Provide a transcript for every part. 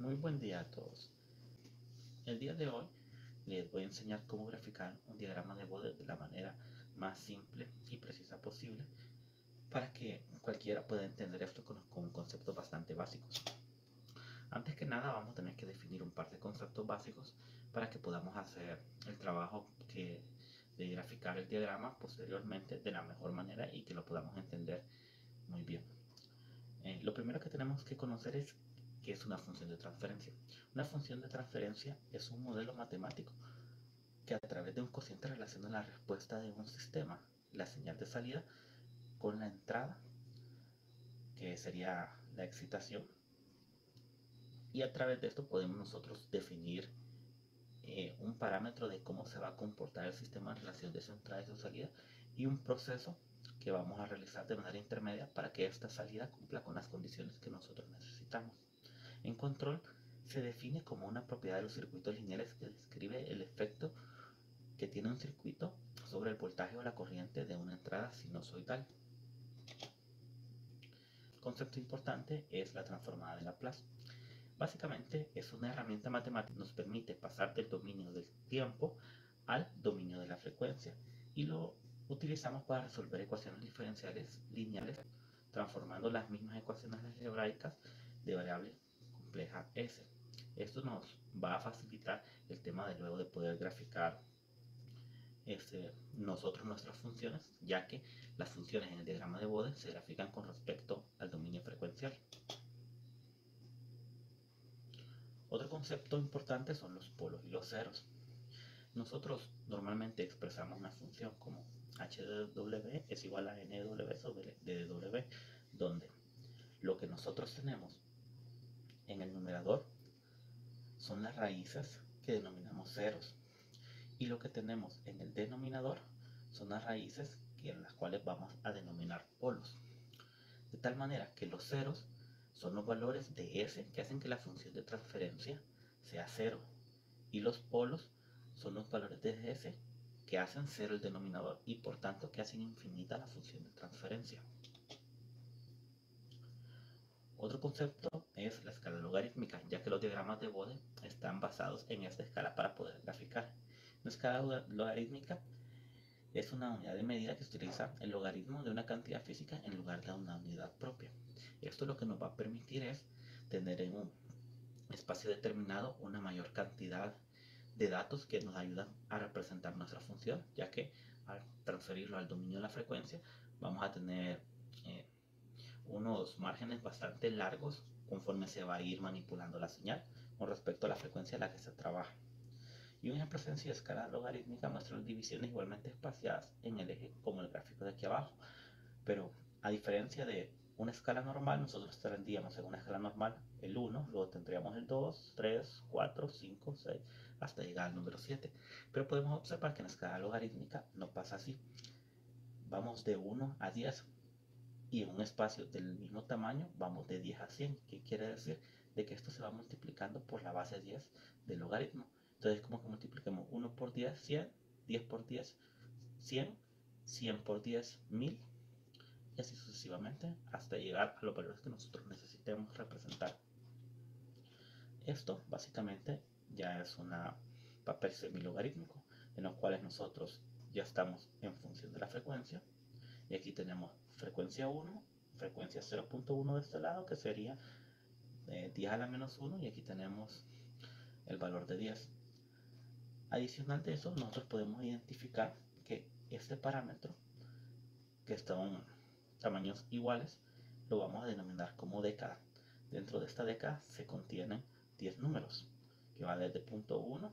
Muy buen día a todos. El día de hoy les voy a enseñar cómo graficar un diagrama de Bode de la manera más simple y precisa posible para que cualquiera pueda entender esto con conceptos bastante básicos. Antes que nada vamos a tener que definir un par de conceptos básicos para que podamos hacer el trabajo de graficar el diagrama posteriormente de la mejor manera y que lo podamos entender muy bien. Lo primero que tenemos que conocer es qué es una función de transferencia. Una función de transferencia es un modelo matemático que a través de un cociente relaciona la respuesta de un sistema, la señal de salida, con la entrada, que sería la excitación, y a través de esto podemos nosotros definir un parámetro de cómo se va a comportar el sistema en relación de su entrada y su salida, y un proceso que vamos a realizar de manera intermedia para que esta salida cumpla con las condiciones que nosotros necesitamos. En control se define como una propiedad de los circuitos lineales que describe el efecto que tiene un circuito sobre el voltaje o la corriente de una entrada sinusoidal. El concepto importante es la transformada de Laplace. Básicamente es una herramienta matemática que nos permite pasar del dominio del tiempo al dominio de la frecuencia y lo utilizamos para resolver ecuaciones diferenciales lineales transformando las mismas ecuaciones algebraicas de variable compleja S. Esto nos va a facilitar el tema de luego de poder graficar nosotros nuestras funciones, ya que las funciones en el diagrama de Bode se grafican con respecto al dominio frecuencial. Otro concepto importante son los polos y los ceros. Nosotros normalmente expresamos una función como h de w es igual a n de w sobre d de w, donde lo que nosotros tenemos en el numerador son las raíces que denominamos ceros, y lo que tenemos en el denominador son las raíces en las cuales vamos a denominar polos. De tal manera que los ceros son los valores de S que hacen que la función de transferencia sea cero, y los polos son los valores de S que hacen cero el denominador y por tanto que hacen infinita la función de transferencia. Otro concepto es la escala logarítmica, ya que los diagramas de Bode están basados en esta escala para poder graficar. Una escala logarítmica es una unidad de medida que se utiliza el logaritmo de una cantidad física en lugar de una unidad propia. Esto lo que nos va a permitir es tener en un espacio determinado una mayor cantidad de datos que nos ayudan a representar nuestra función, ya que al transferirlo al dominio de la frecuencia vamos a tener unos márgenes bastante largos conforme se va a ir manipulando la señal con respecto a la frecuencia a la que se trabaja. Y un ejemplo sencillo de escala logarítmica muestra las divisiones igualmente espaciadas en el eje como el gráfico de aquí abajo, pero a diferencia de una escala normal, nosotros tendríamos en una escala normal el 1, luego tendríamos el 2, 3, 4, 5, 6, hasta llegar al número 7. Pero podemos observar que en la escala logarítmica no pasa así. Vamos de 1 a 10 y en un espacio del mismo tamaño vamos de 10 a 100, que quiere decir de que esto se va multiplicando por la base 10 del logaritmo. Entonces como que multipliquemos 1 por 10, 100, 10 por 10, 100, 100 por 10, 1000, y así sucesivamente hasta llegar a los valores que nosotros necesitemos representar. Esto básicamente ya es un papel semilogarítmico en los cuales nosotros ya estamos en función de la frecuencia, y aquí tenemos frecuencia 1, frecuencia 0.1 de este lado, que sería 10 a la menos 1, y aquí tenemos el valor de 10. Adicional de eso, nosotros podemos identificar que este parámetro, que son tamaños iguales, lo vamos a denominar como década. Dentro de esta década se contienen 10 números, que va desde punto 1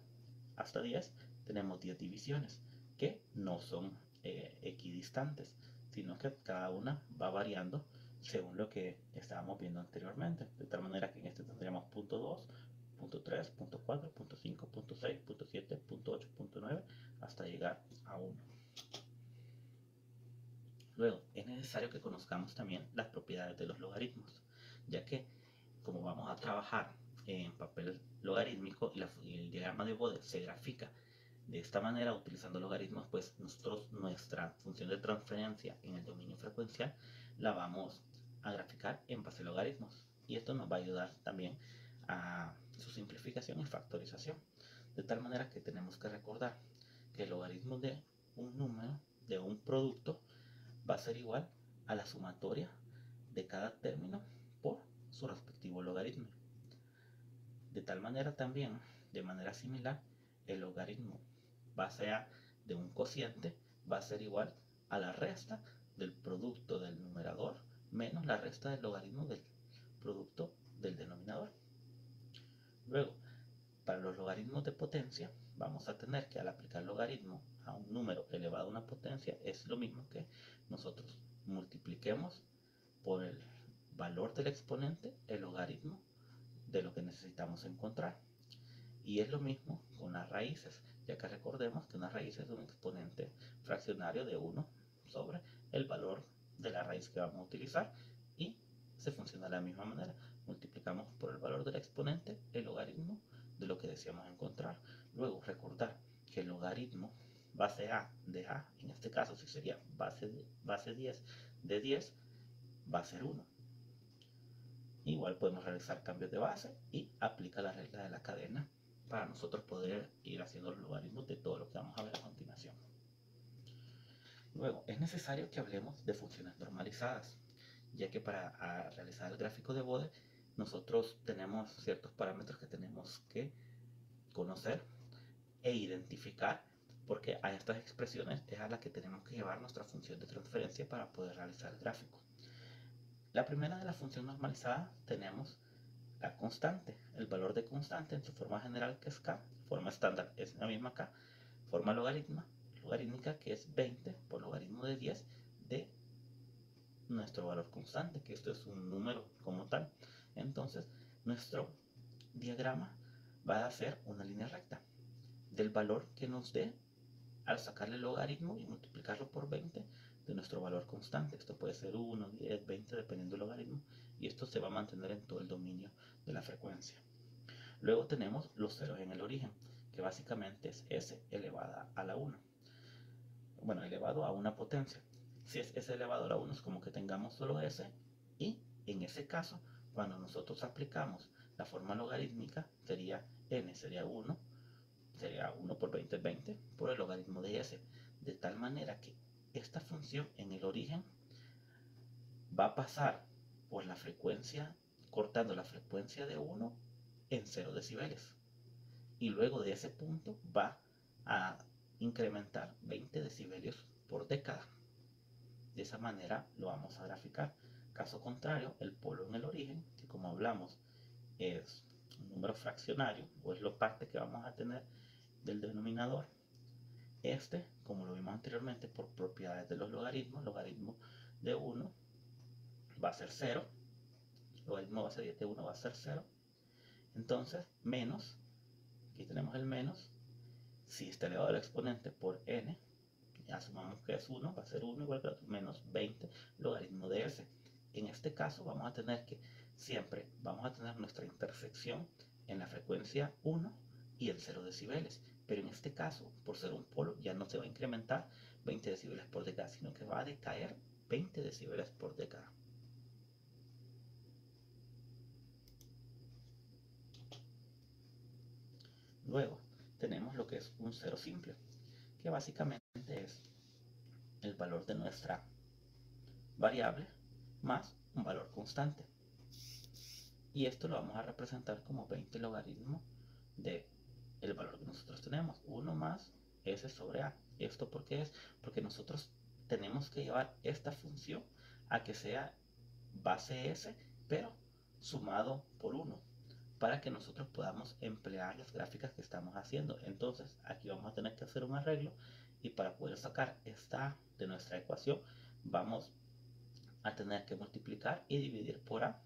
hasta 10. Tenemos 10 divisiones, que no son equidistantes, sino que cada una va variando según lo que estábamos viendo anteriormente. De tal manera que en este tendríamos punto 2, punto 3, punto 4, punto 5, punto 6, punto 7, punto 8, punto 9, hasta llegar a 1. Luego, es necesario que conozcamos también las propiedades de los logaritmos, ya que como vamos a trabajar en papel logarítmico y el diagrama de Bode se grafica de esta manera utilizando logaritmos, pues nosotros nuestra función de transferencia en el dominio frecuencial la vamos a graficar en base a logaritmos, y esto nos va a ayudar también a su simplificación y factorización. De tal manera que tenemos que recordar que el logaritmo de un número, de un producto, va a ser igual a la sumatoria de cada término por su respectivo logaritmo. De tal manera también, de manera similar, el logaritmo base A de un cociente va a ser igual a la resta del producto del numerador menos la resta del logaritmo del producto del denominador. Luego, para los logaritmos de potencia, vamos a tener que al aplicar logaritmo a un número elevado a una potencia es lo mismo que nosotros multipliquemos por el valor del exponente el logaritmo de lo que necesitamos encontrar. Y es lo mismo con las raíces, ya que recordemos que una raíz es un exponente fraccionario de 1 sobre el valor de la raíz que vamos a utilizar, y se funciona de la misma manera. Multiplicamos por el valor del exponente el logaritmo de lo que deseamos encontrar. Luego recordar que el logaritmo base A de A, en este caso si sería base 10 de 10, va a ser 1. Igual podemos realizar cambios de base y aplicar la regla de la cadena para nosotros poder ir haciendo los logaritmos de todo lo que vamos a ver a continuación. Luego, es necesario que hablemos de funciones normalizadas, ya que para realizar el gráfico de Bode nosotros tenemos ciertos parámetros que tenemos que conocer e identificar, porque a estas expresiones es a las que tenemos que llevar nuestra función de transferencia para poder realizar el gráfico. La primera de la función normalizada tenemos la constante, el valor de constante en su forma general, que es k, forma estándar es la misma k, forma logarítmica, que es 20 por logaritmo de 10 de nuestro valor constante, que esto es un número como tal. Entonces nuestro diagrama va a ser una línea recta del valor que nos dé al sacarle el logaritmo y multiplicarlo por 20 de nuestro valor constante. Esto puede ser 1, 10, 20, dependiendo del logaritmo, y esto se va a mantener en todo el dominio de la frecuencia. Luego tenemos los ceros en el origen, que básicamente es s elevada a la 1. Bueno, elevado a una potencia. Si es s elevado a la 1 es como que tengamos solo s, y en ese caso, cuando nosotros aplicamos la forma logarítmica, sería n sería 1, sería 1 por 20 es 20 por el logaritmo de s, de tal manera que esta función en el origen va a pasar por la frecuencia, cortando la frecuencia de 1 en 0 decibeles, y luego de ese punto va a incrementar 20 decibelios por década. De esa manera lo vamos a graficar. Caso contrario, el polo en el origen, que como hablamos es un número fraccionario, o es la parte que vamos a tener del denominador, este, como lo vimos anteriormente, por propiedades de los logaritmos, logaritmo de 1 va a ser 0, logaritmo base 10 de 1 va a ser 0, entonces menos, aquí tenemos el menos, si está elevado al exponente por n, asumamos que es 1, va a ser 1 igual a menos 20 logaritmo de s. En este caso vamos a tener que siempre vamos a tener nuestra intersección en la frecuencia 1 y el 0 decibeles, pero en este caso, por ser un polo, ya no se va a incrementar 20 decibeles por década, sino que va a decaer 20 decibeles por década. Luego tenemos lo que es un cero simple, que básicamente es el valor de nuestra variable más un valor constante. Y esto lo vamos a representar como 20 logaritmo de el valor que nosotros tenemos, 1 más s sobre a. ¿Esto por qué es? Porque nosotros tenemos que llevar esta función a que sea base s, pero sumado por 1, para que nosotros podamos emplear las gráficas que estamos haciendo. Entonces aquí vamos a tener que hacer un arreglo, y para poder sacar esta de nuestra ecuación vamos a tener que multiplicar y dividir por a,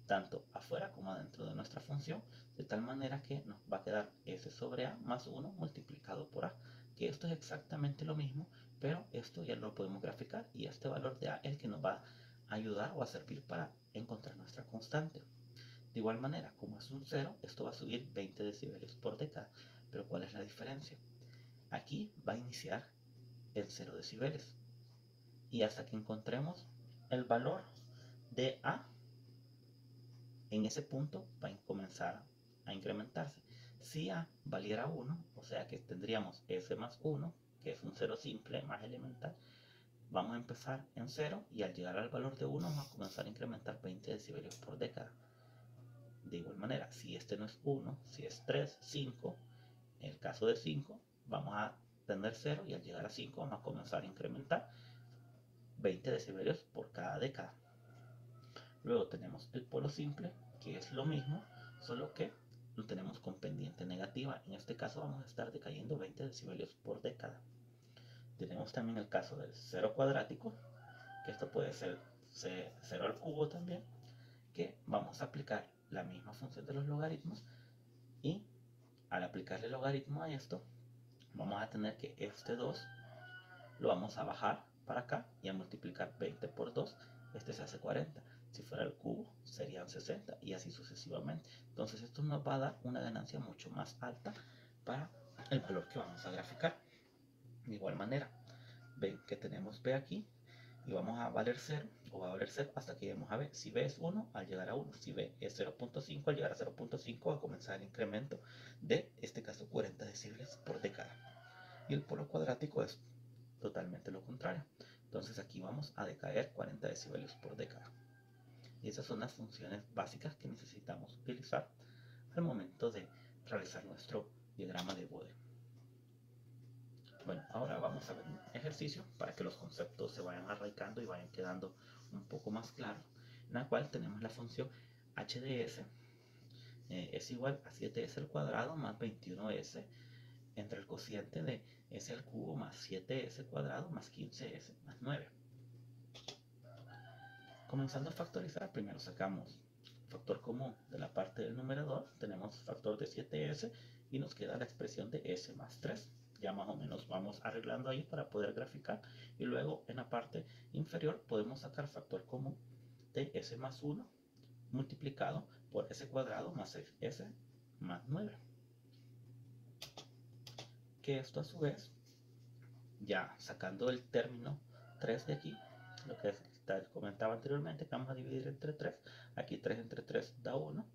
tanto afuera como adentro de nuestra función, de tal manera que nos va a quedar s sobre a más 1 multiplicado por a, que esto es exactamente lo mismo, pero esto ya lo podemos graficar, y este valor de a es el que nos va a ayudar o a servir para encontrar nuestra constante. De igual manera, como es un 0, esto va a subir 20 decibeles por década, pero ¿cuál es la diferencia? Aquí va a iniciar en 0 decibeles, y hasta que encontremos el valor de a, en ese punto va a comenzar a incrementarse. Si A valiera 1, o sea que tendríamos S más 1, que es un 0 simple más elemental, vamos a empezar en 0 y al llegar al valor de 1 vamos a comenzar a incrementar 20 decibelios por década. De igual manera, si este no es 1, si es 3, 5, en el caso de 5, vamos a tener 0 y al llegar a 5 vamos a comenzar a incrementar 20 decibelios por cada década. Luego tenemos el polo simple, que es lo mismo, solo que lo tenemos con pendiente negativa. En este caso vamos a estar decayendo 20 decibelios por década. Tenemos también el caso del cero cuadrático, que esto puede ser 0 al cubo también, que vamos a aplicar la misma función de los logaritmos y al aplicarle el logaritmo a esto, vamos a tener que este 2 lo vamos a bajar para acá y a multiplicar 20 por 2, este se hace 40. Si fuera el cubo serían 60 y así sucesivamente. Entonces esto nos va a dar una ganancia mucho más alta para el valor que vamos a graficar. De igual manera, ven que tenemos B aquí y vamos a valer 0 o va a valer 0 hasta que lleguemos a B. Si B es 1, al llegar a 1. Si B es 0.5, al llegar a 0.5 va a comenzar el incremento de, este caso, 40 decibeles por década. Y el polo cuadrático es totalmente lo contrario. Entonces aquí vamos a decaer 40 decibelios por década. Y esas son las funciones básicas que necesitamos utilizar al momento de realizar nuestro diagrama de Bode. Bueno, ahora vamos a ver un ejercicio para que los conceptos se vayan arraigando y vayan quedando un poco más claros, en la cual tenemos la función h de s es igual a 7s al cuadrado más 21s entre el cociente de s al cubo más 7s cuadrado más 15s más 9. Comenzando a factorizar, primero sacamos factor común de la parte del numerador, tenemos factor de 7s y nos queda la expresión de s más 3. Ya más o menos vamos arreglando ahí para poder graficar, y luego en la parte inferior podemos sacar factor común de s más 1 multiplicado por s cuadrado más 6s más 9, que esto a su vez, ya sacando el término 3 de aquí, lo que comentaba anteriormente, que vamos a dividir entre 3, aquí 3 entre 3 da 1,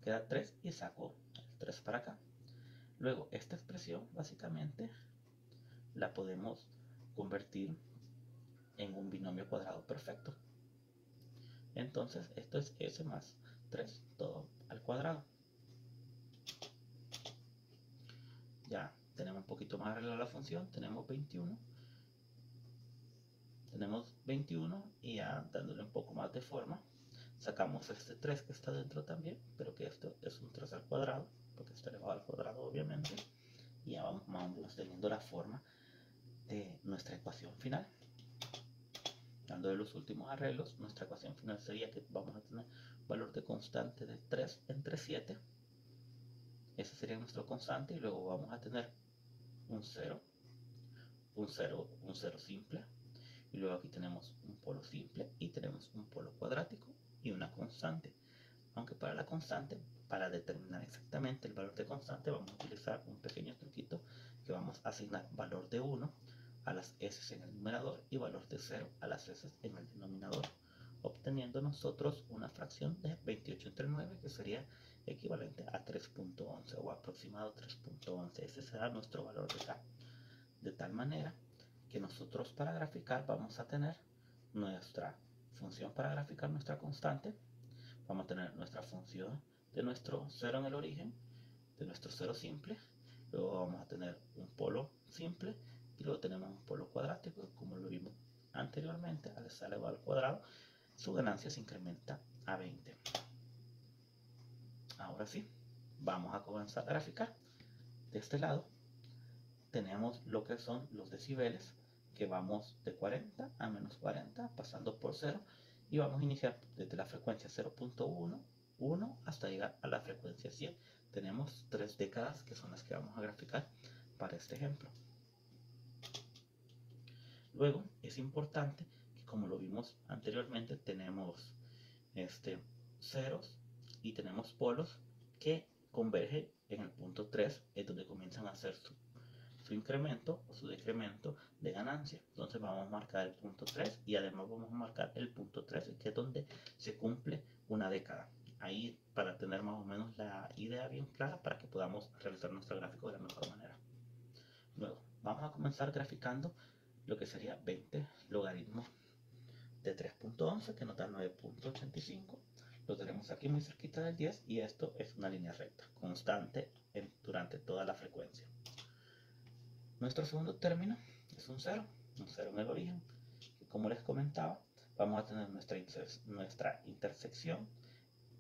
queda 3 y saco el 3 para acá. Luego esta expresión básicamente la podemos convertir en un binomio cuadrado perfecto. Entonces esto es s más 3 todo al cuadrado. Ya tenemos un poquito más arreglada la función, tenemos 21 y ya dándole un poco más de forma, sacamos este 3 que está dentro también, pero que esto es un 3 al cuadrado, porque está elevado al cuadrado obviamente, y ya vamos teniendo la forma de nuestra ecuación final. Dándole los últimos arreglos, nuestra ecuación final sería que vamos a tener valor de constante de 3 entre 7, ese sería nuestro constante, y luego vamos a tener un 0 simple, y luego aquí tenemos un polo simple y tenemos un polo cuadrático y una constante. Aunque para la constante, para determinar exactamente el valor de constante, vamos a utilizar un pequeño truquito, que vamos a asignar valor de 1 a las s en el numerador y valor de 0 a las s en el denominador, obteniendo nosotros una fracción de 28 entre 9, que sería equivalente a 3.11 o aproximado 3.11. Ese será nuestro valor de K. De tal manera que nosotros para graficar vamos a tener nuestra función para graficar nuestra constante, vamos a tener nuestra función de nuestro 0 en el origen, de nuestro 0 simple, luego vamos a tener un polo simple y luego tenemos un polo cuadrático. Como lo vimos anteriormente, al estar elevado al cuadrado, su ganancia se incrementa a 20. Ahora sí, vamos a comenzar a graficar. De este lado tenemos lo que son los decibeles, que vamos de 40 a menos 40 pasando por 0, y vamos a iniciar desde la frecuencia 0.1 hasta llegar a la frecuencia 100. Tenemos 3 décadas que son las que vamos a graficar para este ejemplo. Luego es importante que, como lo vimos anteriormente, tenemos ceros y tenemos polos que convergen en el punto 3, es donde comienzan a hacer su incremento o su decremento de ganancia. Entonces vamos a marcar el punto 3 y además vamos a marcar el punto 13, que es donde se cumple una década. ahí para tener más o menos la idea bien clara para que podamos realizar nuestro gráfico de la mejor manera. Luego, vamos a comenzar graficando lo que sería 20 logaritmos de 3.11 que nos da 9.85. Lo tenemos aquí muy cerquita del 10 y esto es una línea recta, constante durante toda la frecuencia. Nuestro segundo término es un 0 en el origen, que como les comentaba, vamos a tener nuestra intersección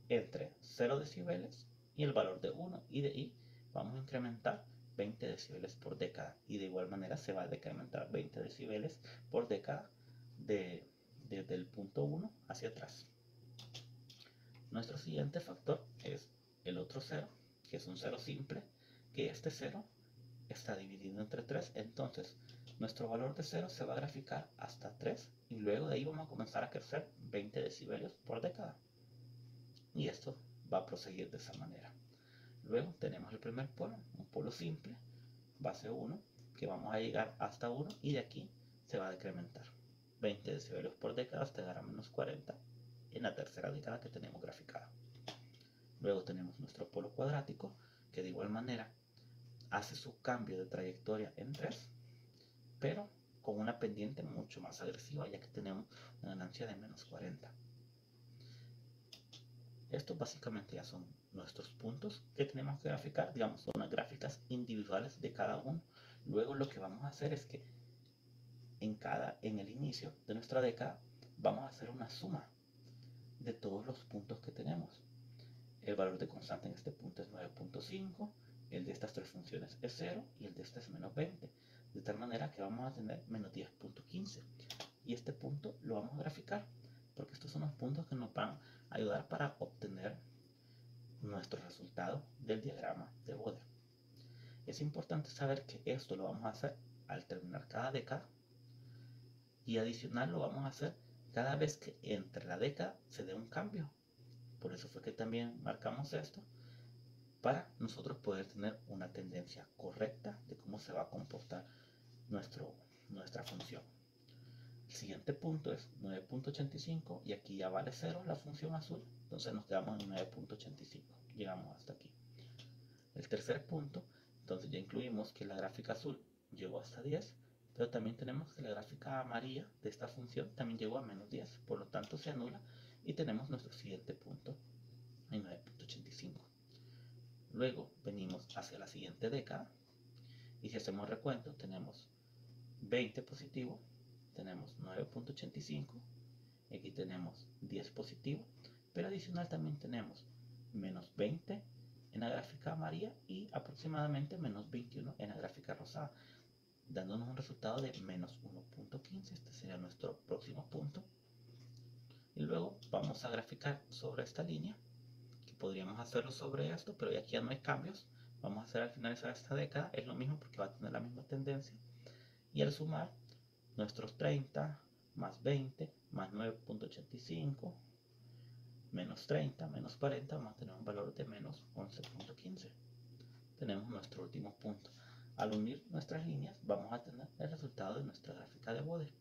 entre 0 decibeles y el valor de 1, y de ahí vamos a incrementar 20 decibeles por década, y de igual manera se va a decrementar 20 decibeles por década desde el punto 1 hacia atrás. Nuestro siguiente factor es el otro 0, que es un 0 simple, que este 0 está dividido entre 3, entonces nuestro valor de 0 se va a graficar hasta 3 y luego de ahí vamos a comenzar a crecer 20 decibelios por década. Y esto va a proseguir de esa manera. Luego tenemos el primer polo, un polo simple, base 1, que vamos a llegar hasta 1 y de aquí se va a decrementar 20 decibelios por década hasta llegar a menos 40 en la tercera década que tenemos graficada. Luego tenemos nuestro polo cuadrático, que de igual manera hace su cambio de trayectoria en 3, pero con una pendiente mucho más agresiva, ya que tenemos una ganancia de menos 40. Estos básicamente ya son nuestros puntos que tenemos que graficar, digamos, son las gráficas individuales de cada uno. Luego lo que vamos a hacer es que en el inicio de nuestra década vamos a hacer una suma de todos los puntos que tenemos. El valor de constante en este punto es 9.5, el de estas tres funciones es 0 y el de este es menos 20, de tal manera que vamos a tener menos 10.15, y este punto lo vamos a graficar porque estos son los puntos que nos van a ayudar para obtener nuestro resultado del diagrama de Bode. Es importante saber que esto lo vamos a hacer al terminar cada década, y adicional lo vamos a hacer cada vez que entre la década se dé un cambio. Por eso fue que también marcamos esto, para nosotros poder tener una tendencia correcta de cómo se va a comportar nuestra función. El siguiente punto es 9.85 y aquí ya vale 0 la función azul, entonces nos quedamos en 9.85, llegamos hasta aquí. El tercer punto, entonces ya incluimos que la gráfica azul llegó hasta 10, pero también tenemos que la gráfica amarilla de esta función también llegó a menos 10, por lo tanto se anula y tenemos nuestro siguiente punto en 9.85. Luego venimos hacia la siguiente década y si hacemos recuento tenemos 20 positivo, tenemos 9.85, aquí tenemos 10 positivo, pero adicional también tenemos menos 20 en la gráfica amarilla y aproximadamente menos 21 en la gráfica rosada, dándonos un resultado de menos 1.15. Este sería nuestro próximo punto. Y luego vamos a graficar sobre esta línea, que podríamos hacerlo sobre esto, pero aquí ya no hay cambios. Vamos a hacer al finalizar esta década, es lo mismo porque va a tener la misma tendencia. Y al sumar nuestros 30 más 20 más 9.85 menos 30 menos 40, vamos a tener un valor de menos 11.15. Tenemos nuestro último punto. Al unir nuestras líneas vamos a tener el resultado de nuestra gráfica de Bode.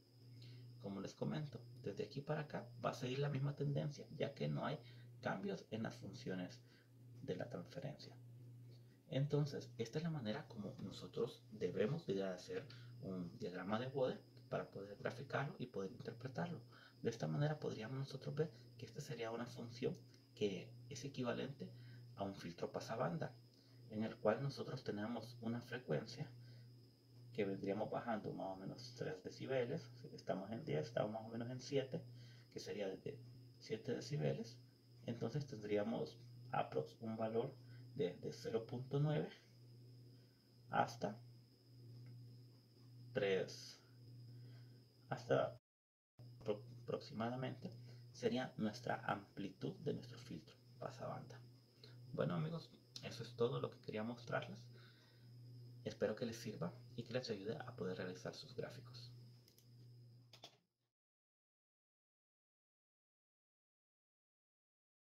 Como les comento, desde aquí para acá va a seguir la misma tendencia, ya que no hay cambios en las funciones de la transferencia. Entonces, esta es la manera como nosotros debemos de hacer un diagrama de Bode para poder graficarlo y poder interpretarlo. De esta manera podríamos nosotros ver que esta sería una función que es equivalente a un filtro pasabanda, en el cual nosotros tenemos una frecuencia que vendríamos bajando más o menos 3 decibeles, si estamos en 10, estamos más o menos en 7, que sería de 7 decibeles, entonces tendríamos aprox un valor de 0.9 hasta 3, hasta aproximadamente sería nuestra amplitud de nuestro filtro pasabanda. Bueno amigos, eso es todo lo que quería mostrarles. Espero que les sirva y que les ayude a poder realizar sus gráficos.